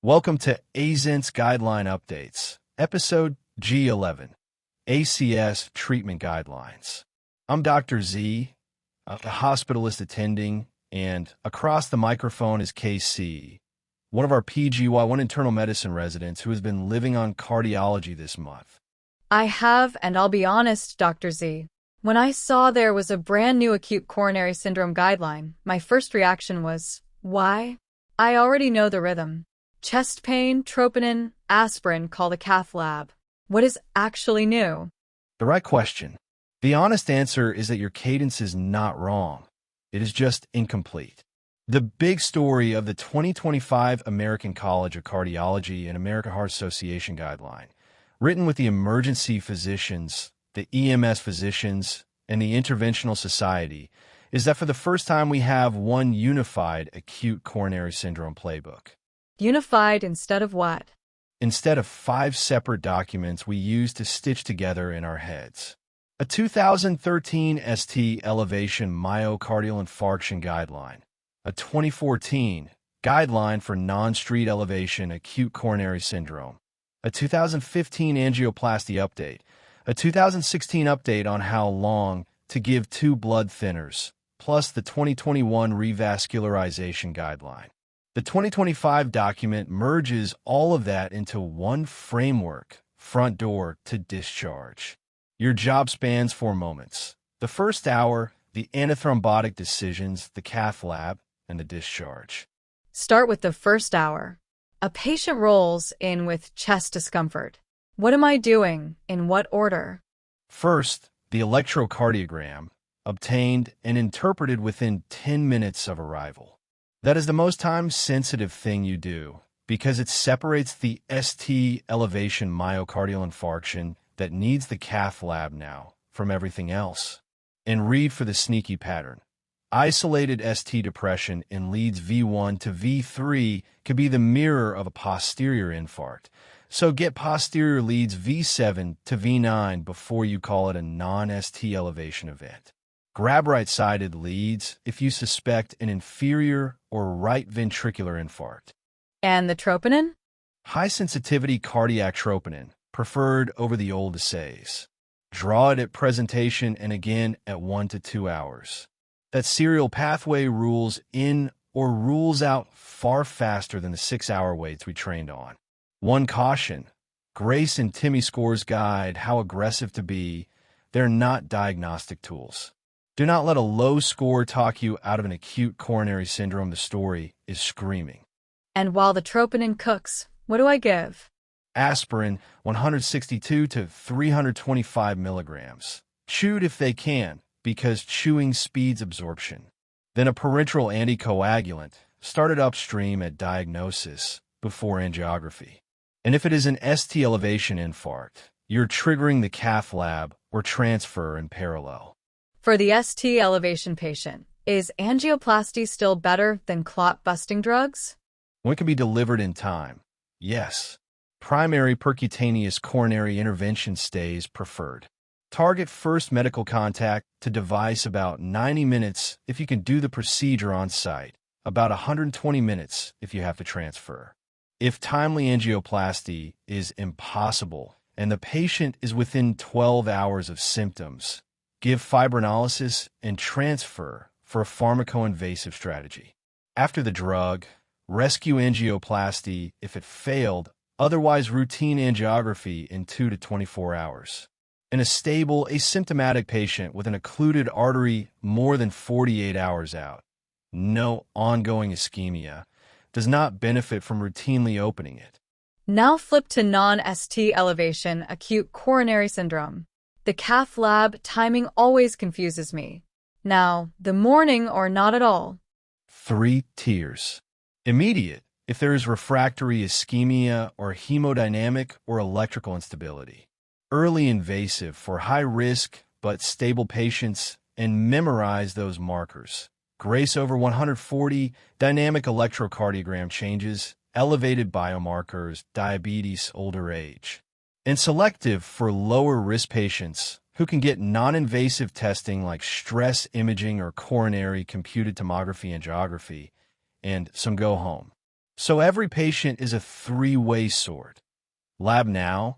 Welcome to ACEP's Guideline Updates, Episode G11, ACS Treatment Guidelines. I'm Dr. Z, a hospitalist attending, and across the microphone is KC, one of our PGY1 internal medicine residents who has been living on cardiology this month. I have, and I'll be honest, Dr. Z. When I saw there was a brand new acute coronary syndrome guideline, my first reaction was, why? I already know the rhythm. Chest pain, troponin, aspirin, call the cath lab. What is actually new? The right question. The honest answer is that your cadence is not wrong. It is just incomplete. The big story of the 2025 American College of Cardiology and American Heart Association Guideline, written with the emergency physicians, the EMS physicians, and the Interventional Society, is that for the first time we have one unified acute coronary syndrome playbook. Unified instead of what? Instead of 5 separate documents we use to stitch together in our heads. A 2013 ST elevation myocardial infarction guideline, a 2014 guideline for non-street elevation acute coronary syndrome, a 2015 angioplasty update, a 2016 update on how long to give 2 blood thinners, plus the 2021 revascularization guideline. The 2025 document merges all of that into one framework, front door to discharge. Your job spans 4 moments. The first hour, the antithrombotic decisions, the cath lab, and the discharge. Start with the first hour. A patient rolls in with chest discomfort. What am I doing? In what order? First, the electrocardiogram, obtained and interpreted within 10 minutes of arrival. That is the most time-sensitive thing you do, because it separates the ST elevation myocardial infarction that needs the cath lab now from everything else. And read for the sneaky pattern. Isolated ST depression in leads V1 to V3 could be the mirror of a posterior infarct. So get posterior leads V7 to V9 before you call it a non-ST elevation event. Grab right-sided leads if you suspect an inferior or right ventricular infarct. And the troponin? High-sensitivity cardiac troponin, preferred over the old assays. Draw it at presentation and again at 1 to 2 hours. That serial pathway rules in or rules out far faster than the 6-hour weights we trained on. One caution, Grace and Timmy Score's guide, How Aggressive to Be, they're not diagnostic tools. Do not let a low score talk you out of an acute coronary syndrome. The story is screaming. And while the troponin cooks, what do I give? Aspirin, 162 to 325 milligrams. Chewed if they can, because chewing speeds absorption. Then a parenteral anticoagulant, started upstream at diagnosis before angiography. And if it is an ST elevation infarct, you're triggering the cath lab or transfer in parallel. For the ST elevation patient, is angioplasty still better than clot-busting drugs? When it can be delivered in time, yes. Primary percutaneous coronary intervention stays preferred. Target first medical contact to device about 90 minutes if you can do the procedure on site, about 120 minutes if you have to transfer. If timely angioplasty is impossible and the patient is within 12 hours of symptoms, give fibrinolysis and transfer for a pharmacoinvasive strategy. After the drug, rescue angioplasty if it failed, otherwise routine angiography in 2 to 24 hours. In a stable, asymptomatic patient with an occluded artery more than 48 hours out, no ongoing ischemia, does not benefit from routinely opening it. Now flip to non-ST elevation acute coronary syndrome. The cath lab timing always confuses me. Now, the morning or not at all? 3 tiers. Immediate, if there is refractory ischemia or hemodynamic or electrical instability. Early invasive for high-risk but stable patients, and memorize those markers. Grace over 140, dynamic electrocardiogram changes, elevated biomarkers, diabetes, older age. And selective for lower-risk patients who can get non-invasive testing like stress imaging or coronary computed tomography angiography, and some go home. So every patient is a three-way sword. Lab now,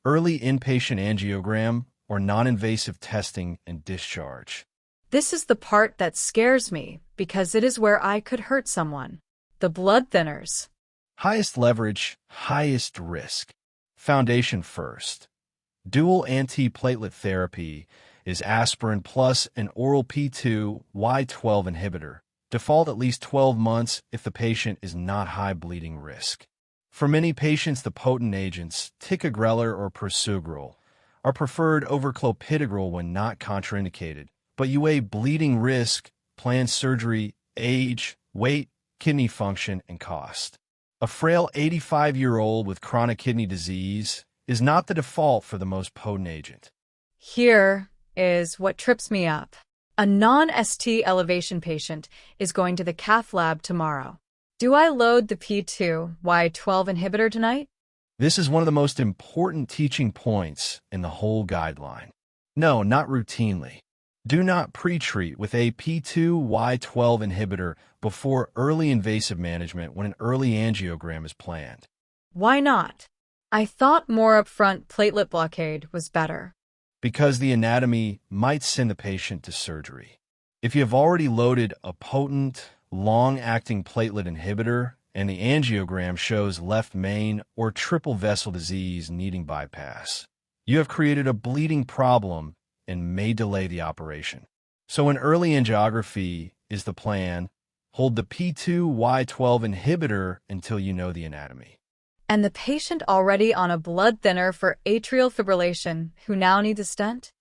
early inpatient angiogram, or non-invasive testing and discharge. This is the part that scares me because it is where I could hurt someone. The blood thinners. Highest leverage, highest risk. Foundation first. Dual antiplatelet therapy is aspirin plus an oral P2 Y12 inhibitor. Default at least 12 months if the patient is not high bleeding risk. For many patients, the potent agents, ticagrelor or prasugrel, are preferred over clopidogrel when not contraindicated, but you weigh bleeding risk, planned surgery, age, weight, kidney function, and cost. A frail 85-year-old with chronic kidney disease is not the default for the most potent agent. Here is what trips me up. A non-ST elevation patient is going to the cath lab tomorrow. Do I load the P2 Y12 inhibitor tonight? This is one of the most important teaching points in the whole guideline. No, not routinely. Do not pre-treat with a P2 Y12 inhibitor before early invasive management when an early angiogram is planned. Why not? I thought more upfront platelet blockade was better. Because the anatomy might send the patient to surgery. If you have already loaded a potent, long-acting platelet inhibitor and the angiogram shows left main or triple vessel disease needing bypass, you have created a bleeding problem and may delay the operation. So an early angiography is the plan. Hold the P2 Y12 inhibitor until you know the anatomy. And the patient already on a blood thinner for atrial fibrillation who now needs a stent?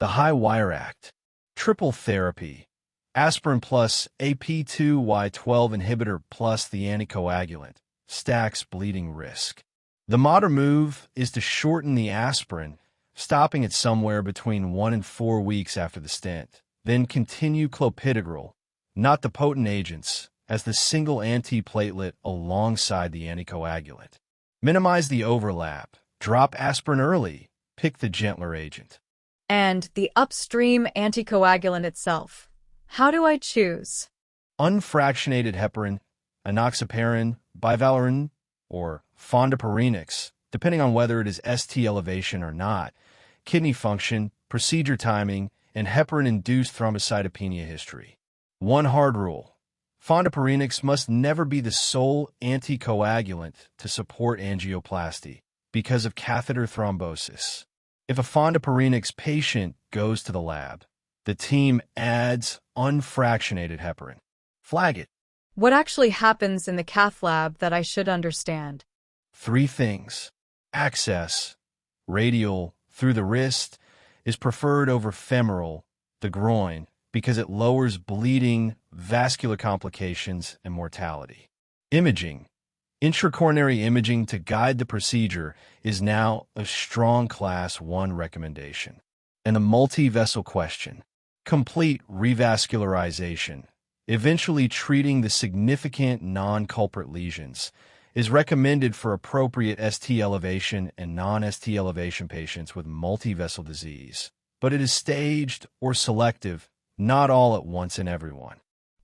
The high wire act. Triple therapy. Aspirin plus a P2 Y12 inhibitor plus the anticoagulant stacks bleeding risk. The modern move is to shorten the aspirin, stopping it somewhere between 1 and 4 weeks after the stent. Then continue clopidogrel, not the potent agents, as the single antiplatelet alongside the anticoagulant. Minimize the overlap. Drop aspirin early. Pick the gentler agent. And the upstream anticoagulant itself. How do I choose? Unfractionated heparin, enoxaparin, bivalirudin, or fondaparinux, depending on whether it is ST elevation or not, kidney function, procedure timing, and heparin-induced thrombocytopenia history. One hard rule. Fondaparinux must never be the sole anticoagulant to support angioplasty because of catheter thrombosis. If a fondaparinux patient goes to the lab, the team adds unfractionated heparin. Flag it. What actually happens in the cath lab that I should understand? 3 things. Access, radial, through the wrist, is preferred over femoral, the groin, because it lowers bleeding, vascular complications, and mortality. Imaging. Intracoronary imaging to guide the procedure is now a strong Class 1 recommendation. And the multi-vessel question. Complete revascularization, eventually treating the significant non-culprit lesions, is recommended for appropriate ST elevation and non-ST elevation patients with multi-vessel disease, but it is staged or selective, not all at once in everyone.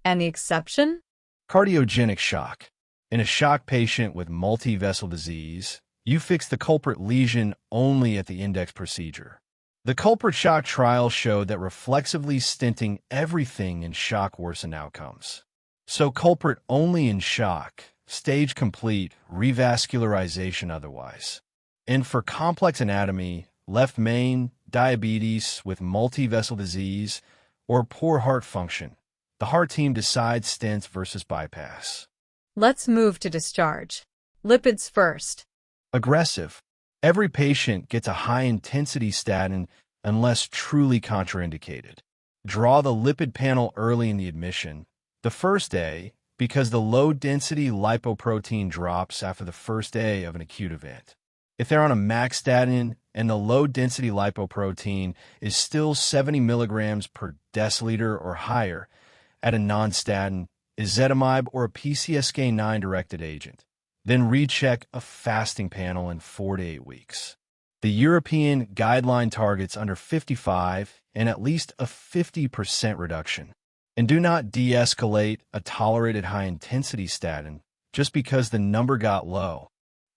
And the exception? Cardiogenic shock. In a shock patient with multi-vessel disease, you fix the culprit lesion only at the index procedure. The culprit shock trial showed that reflexively stenting everything in shock worsened outcomes. So culprit only in shock, stage complete, revascularization otherwise. And for complex anatomy, left main, diabetes with multi-vessel disease, or poor heart function, the heart team decides stents versus bypass. Let's move to discharge. Lipids first. Aggressive. Every patient gets a high-intensity statin unless truly contraindicated. Draw the lipid panel early in the admission, the first day, because the low-density lipoprotein drops after the first day of an acute event. If they're on a max statin and the low-density lipoprotein is still 70 milligrams per deciliter or higher at a non-statin, ezetimibe or a PCSK9-directed agent, then recheck a fasting panel in 4 to 8 weeks. The European guideline targets under 55 and at least a 50% reduction. And do not de-escalate a tolerated high-intensity statin just because the number got low.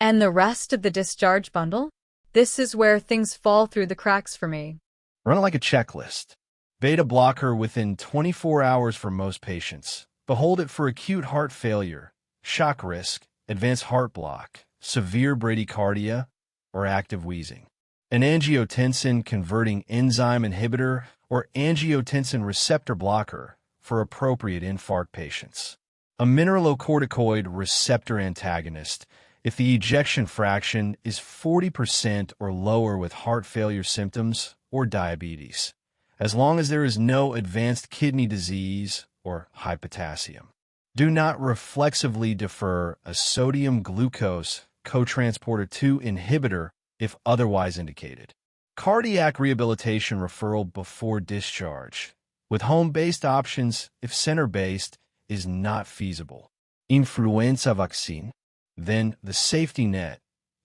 And the rest of the discharge bundle? This is where things fall through the cracks for me. Run it like a checklist. Beta blocker within 24 hours for most patients, but hold it for acute heart failure, shock risk, advanced heart block, severe bradycardia, or active wheezing. An angiotensin-converting enzyme inhibitor or angiotensin receptor blocker for appropriate infarct patients. A mineralocorticoid receptor antagonist if the ejection fraction is 40% or lower with heart failure symptoms or diabetes, as long as there is no advanced kidney disease or high potassium. Do not reflexively defer a sodium glucose cotransporter 2 inhibitor if otherwise indicated. Cardiac rehabilitation referral before discharge, with home-based options if center-based is not feasible. Influenza vaccine. Then the safety net,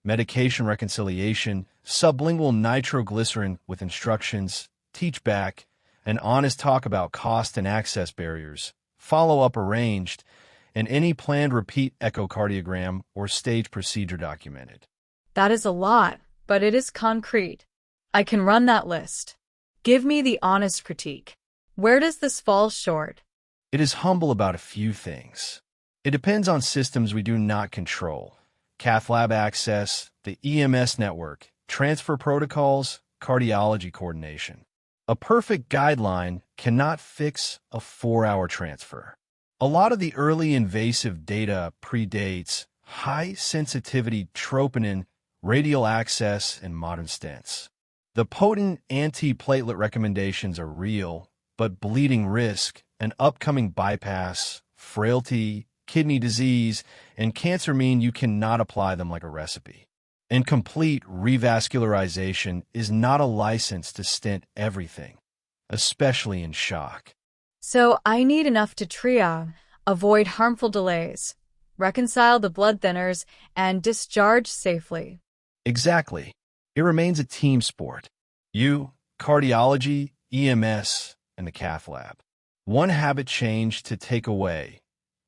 medication reconciliation, sublingual nitroglycerin with instructions, teach back, an honest talk about cost and access barriers, follow-up arranged, and any planned repeat echocardiogram or stage procedure documented. That is a lot, but it is concrete. I can run that list. Give me the honest critique. Where does this fall short? It is humble about a few things. It depends on systems we do not control. Cath lab access, the EMS network, transfer protocols, cardiology coordination. A perfect guideline cannot fix a 4-hour transfer. A lot of the early invasive data predates high-sensitivity troponin, radial access, and modern stents. The potent antiplatelet recommendations are real, but bleeding risk, an upcoming bypass, frailty, kidney disease, and cancer mean you cannot apply them like a recipe. And complete revascularization is not a license to stent everything, especially in shock. So I need enough to triage, avoid harmful delays, reconcile the blood thinners, and discharge safely. Exactly. It remains a team sport. You, cardiology, EMS, and the cath lab. One habit change to take away.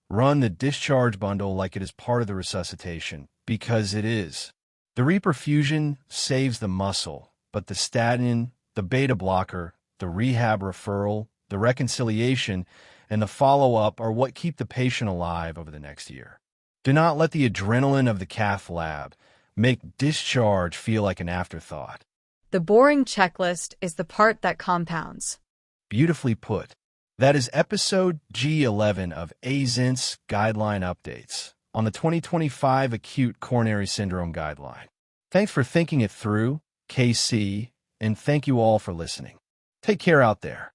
Run the discharge bundle like it is part of the resuscitation, because it is. The reperfusion saves the muscle, but the statin, the beta blocker, the rehab referral, the reconciliation, and the follow-up are what keep the patient alive over the next year. Do not let the adrenaline of the cath lab make discharge feel like an afterthought. The boring checklist is the part that compounds. Beautifully put. That is episode G11 of ACEP's Guideline Updates on the 2025 Acute Coronary Syndrome Guideline. Thanks for thinking it through, KC, and thank you all for listening. Take care out there.